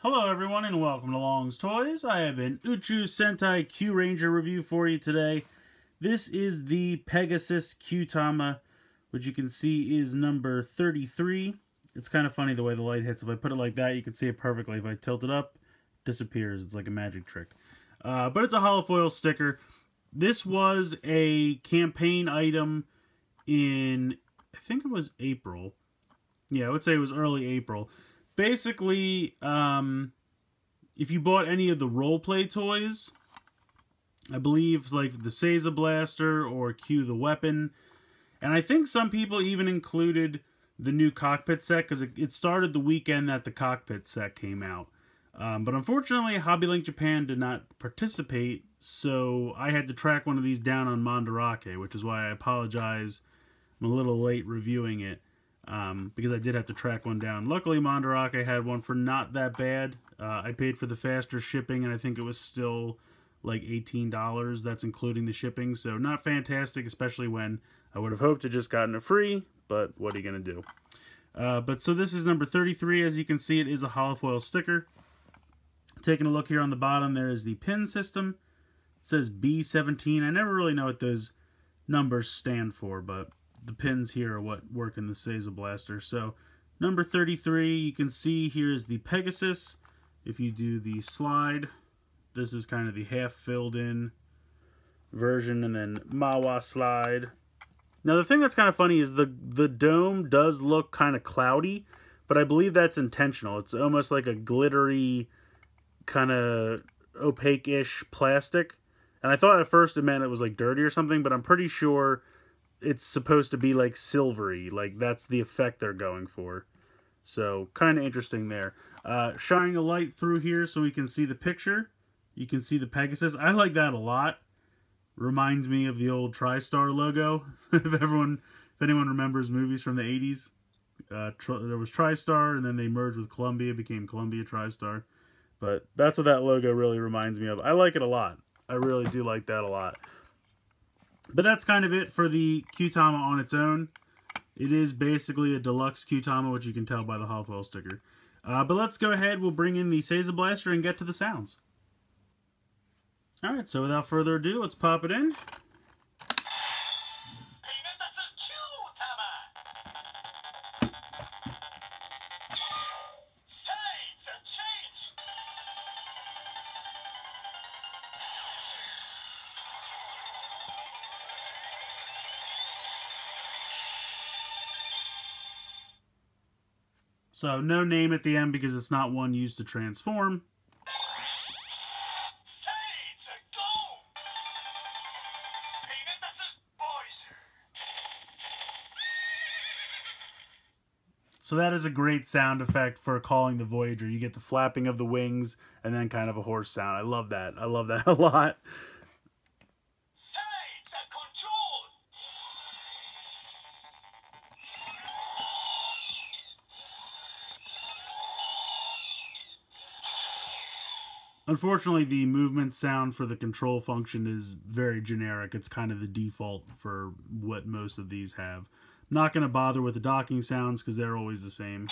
Hello everyone and welcome to Long's Toys. I have an Uchu Sentai Kyuranger review for you today. This is the Pegasus Kyutama, which you can see is number 33. It's kind of funny the way the light hits. If I put it like that, you can see it perfectly. If I tilt it up, it disappears. It's like a magic trick. But it's a holofoil sticker. This was a campaign item in, I think it was April. Yeah, I would say it was early April. Basically, if you bought any of the roleplay toys, I believe like the Seiza Blaster or Q the Weapon, and I think some people even included the new cockpit set because it started the weekend that the cockpit set came out. But unfortunately, Hobby Link Japan did not participate, so I had to track one of these down on Mandarake, which is why I apologize. I'm a little late reviewing it. Because I did have to track one down. Luckily, Mandarake had one for not that bad. I paid for the faster shipping, and I think it was still like $18. That's including the shipping, so not fantastic, especially when I would have hoped to just gotten it free, but what are you going to do? But so this is number 33. As you can see, it is a holofoil sticker. Taking a look here on the bottom, there is the pin system. It says B17. I never really know what those numbers stand for, but the pins here are what work in the Seiza Blaster. So, number 33, you can see here is the Pegasus. If you do the slide, this is kind of the half filled in version, and then Mawa slide. Now, the thing that's kind of funny is the dome does look kind of cloudy, but I believe that's intentional. It's almost like a glittery, kind of opaque-ish plastic. And I thought at first it meant it was like dirty or something, but I'm pretty sure it's supposed to be like silvery, like that's the effect they're going for. So kind of interesting there. Shining a light through here so we can see the picture. You can see the Pegasus. I like that a lot. Reminds me of the old TriStar logo. if anyone remembers movies from the 80s. There was TriStar, and then they merged with Columbia, became Columbia TriStar. But that's what that logo really reminds me of. I like it a lot. I really do like that a lot. But that's kind of it for the Kyutama on its own. It is basically a deluxe Kyutama, which you can tell by the holofoil sticker. But let's go ahead, we'll bring in the Seiza Blaster and get to the sounds. Alright, so without further ado, let's pop it in. So, no name at the end because it's not one used to transform. So that is a great sound effect for calling the Voyager. You get the flapping of the wings and then kind of a hoarse sound. I love that. I love that a lot. Unfortunately, the movement sound for the control function is very generic. It's kind of the default for what most of these have. I'm not going to bother with the docking sounds because they're always the same.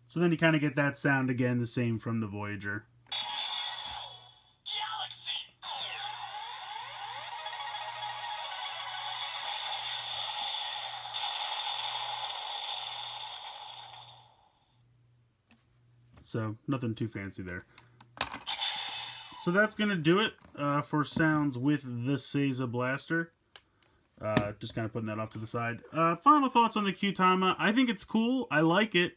So then you kind of get that sound again, the same from the Voyager. So, nothing too fancy there. So that's going to do it for sounds with the Seiza Blaster. Just kind of putting that off to the side. Final thoughts on the Kyutama. I think it's cool. I like it.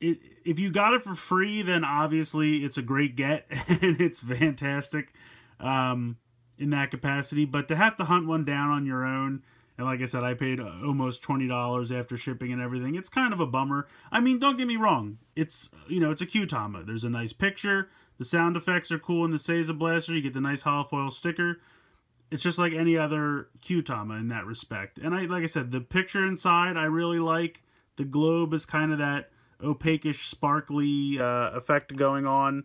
If you got it for free, then obviously it's a great get. And it's fantastic in that capacity. But to have to hunt one down on your own, and like I said, I paid almost $20 after shipping and everything. It's kind of a bummer. I mean, don't get me wrong. It's, you know, it's a Kyutama. There's a nice picture. The sound effects are cool in the Seiza Blaster. You get the nice holofoil sticker. It's just like any other Kyutama in that respect. And like I said, the picture inside I really like. The globe is kind of that opaque-ish, sparkly effect going on.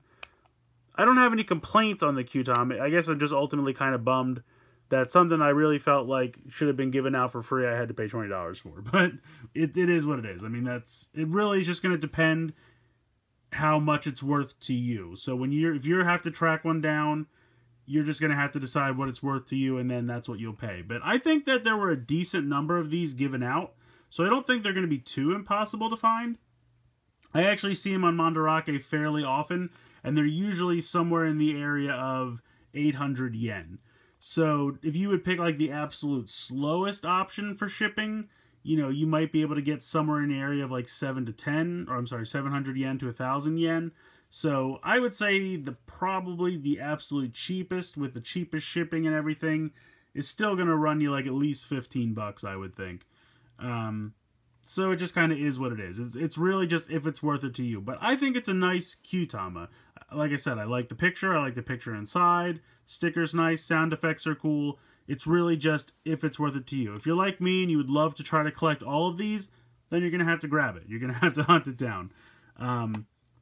I don't have any complaints on the Kyutama. I guess I'm just ultimately kind of bummed that something I really felt like should have been given out for free, I had to pay $20 for. But it is what it is. I mean, it really is just going to depend how much it's worth to you. So if you have to track one down, you're just going to have to decide what it's worth to you, and then that's what you'll pay. But I think that there were a decent number of these given out, so I don't think they're going to be too impossible to find. I actually see them on Mandarake fairly often, and they're usually somewhere in the area of 800 yen. So if you would pick like the absolute slowest option for shipping, you know, you might be able to get somewhere in the area of like 700 yen to 1,000 yen. So I would say probably the absolute cheapest with the cheapest shipping and everything is still going to run you like at least 15 bucks, I would think. So it just kind of is what it is. It's really just if it's worth it to you. But I think it's a nice Kyutama. Like I said, I like the picture. I like the picture inside. Sticker's nice. Sound effects are cool. It's really just if it's worth it to you. If you're like me and you would love to try to collect all of these, then you're going to have to grab it. You're going to have to hunt it down.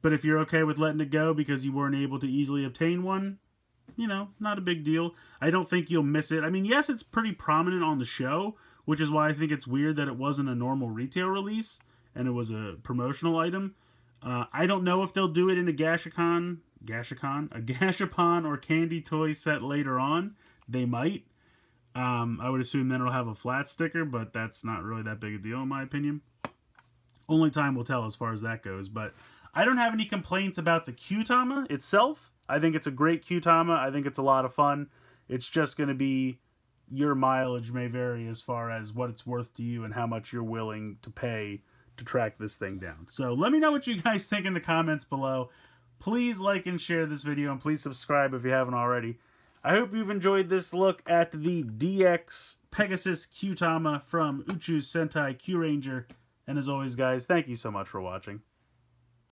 But if you're okay with letting it go because you weren't able to easily obtain one, you know, not a big deal. I don't think you'll miss it. I mean, yes, it's pretty prominent on the show, which is why I think it's weird that it wasn't a normal retail release and it was a promotional item. I don't know if they'll do it in a Gashapon or candy toy set later on. They might. I would assume then it'll have a flat sticker, but that's not really that big a deal in my opinion. Only time will tell as far as that goes, but I don't have any complaints about the Kyutama itself. I think it's a great Kyutama. I think it's a lot of fun. It's just going to be your mileage may vary as far as what it's worth to you and how much you're willing to pay to track this thing down. So let me know what you guys think in the comments below. Please like and share this video, and please subscribe if you haven't already. I hope you've enjoyed this look at the DX Pegasus Kyutama from Uchu Sentai Kyuranger. And as always, guys, thank you so much for watching.